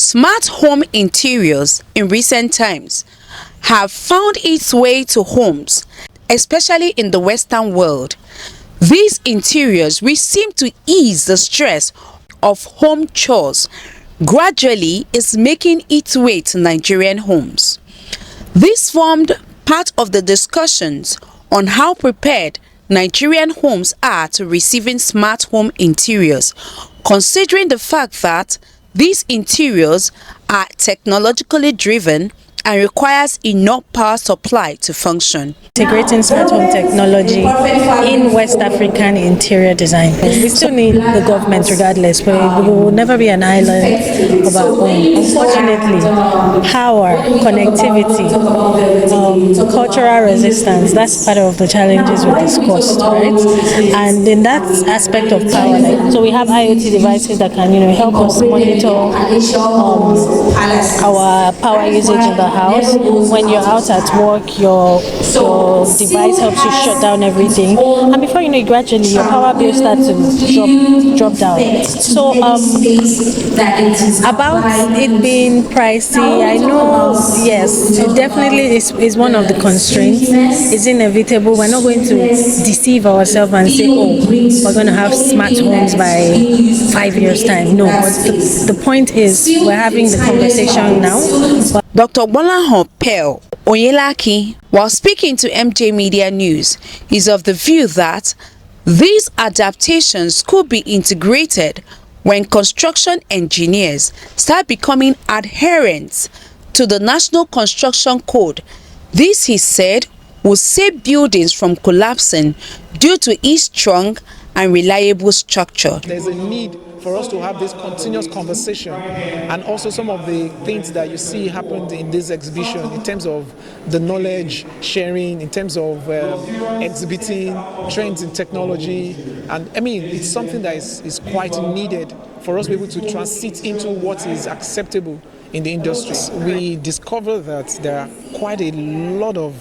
Smart home interiors in recent times have found its way to homes, especially in the Western world. These interiors, which seem to ease the stress of home chores, gradually is making its way to Nigerian homes. This formed part of the discussions on how prepared Nigerian homes are to receiving smart home interiors, considering the fact that these interiors are technologically driven and requires enough power supply to function. Integrating smart home technology in West African interior design. We still need the government regardless, but we will never be an island of our own. Unfortunately, power, connectivity, cultural resistance, that's part of the challenges we discussed, right? And in that aspect of power, so we have IoT devices that can, help us monitor our power usage in the house. When you're out at work, your device helps you shut down everything, and before you know it, gradually your power bill starts to drop down. So about it being pricey, I know, yes, it definitely is one of the constraints. It's inevitable. We're not going to deceive ourselves and say, oh, we're going to have smart homes by 5 years time. No, but the point is we're having the conversation now. Dr. Bolanho Pearl Oyelaki, while speaking to MJMEDIA News, is of the view that these adaptations could be integrated when construction engineers start becoming adherent to the National Construction Code. This, he said, will save buildings from collapsing due to its strong and reliable structure. There's a need for us to have this continuous conversation, and also some of the things that you see happened in this exhibition in terms of the knowledge sharing, in terms of exhibiting trends in technology. And I mean, it's something that is quite needed for us to be able to transit into what is acceptable in the industry. We discovered that there are quite a lot of,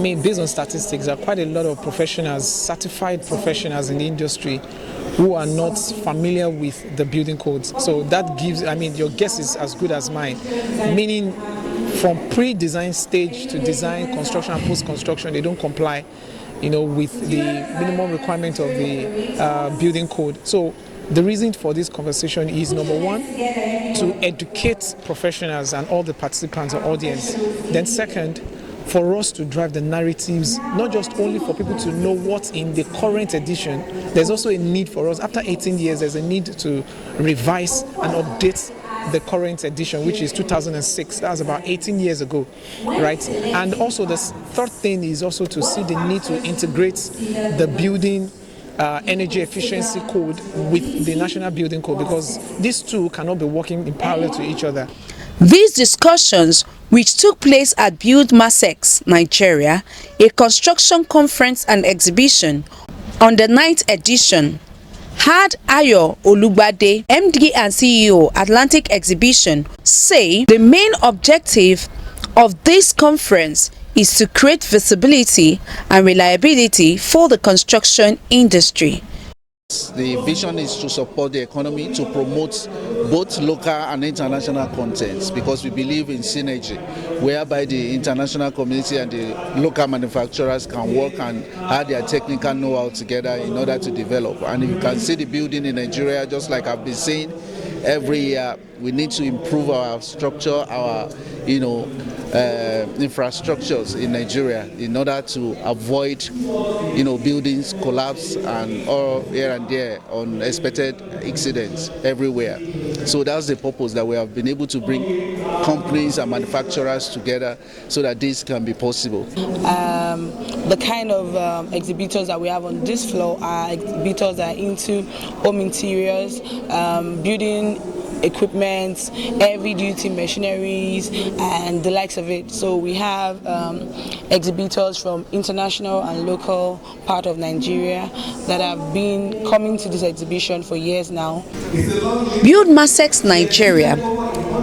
based on statistics, there are quite a lot of professionals, certified professionals in the industry who are not familiar with the building codes. So that gives, your guess is as good as mine. Meaning from pre-design stage to design, construction and post-construction, they don't comply, with the minimum requirement of the building code. So the reason for this conversation is, number one, to educate professionals and all the participants or audience. Then second, for us to drive the narratives, not just only for people to know what's in the current edition, there's also a need for us, after 18 years, there's a need to revise and update the current edition, which is 2006. That was about 18 years ago, right? And also the third thing is also to see the need to integrate the building energy efficiency code with the national building code, because these two cannot be working in parallel to each other. These discussions, which took place at Buildmacex Nigeria, a construction conference and exhibition on the 9th edition, had Ayo Olugbade, MD and CEO, Atlantic Exhibition, say the main objective of this conference is to create visibility and reliability for the construction industry. The vision is to support the economy, to promote both local and international contents, because we believe in synergy, whereby the international community and the local manufacturers can work and add their technical know-how together in order to develop. And you can see the building in Nigeria, just like I've been saying, every year we need to improve our structure, our infrastructures in Nigeria in order to avoid buildings collapse and all here and there unexpected accidents everywhere. So that's the purpose that we have been able to bring companies and manufacturers together so that this can be possible. The kind of exhibitors that we have on this floor are exhibitors that are into home interiors, building equipment, heavy duty machineries and the likes of it. So we have exhibitors from international and local part of Nigeria that have been coming to this exhibition for years now. Buildmacex Nigeria,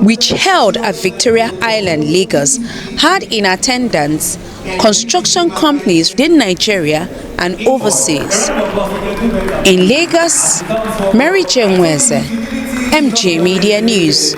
which held at Victoria Island, Lagos, had in attendance construction companies within Nigeria and overseas. In Lagos, MJMEDIA News.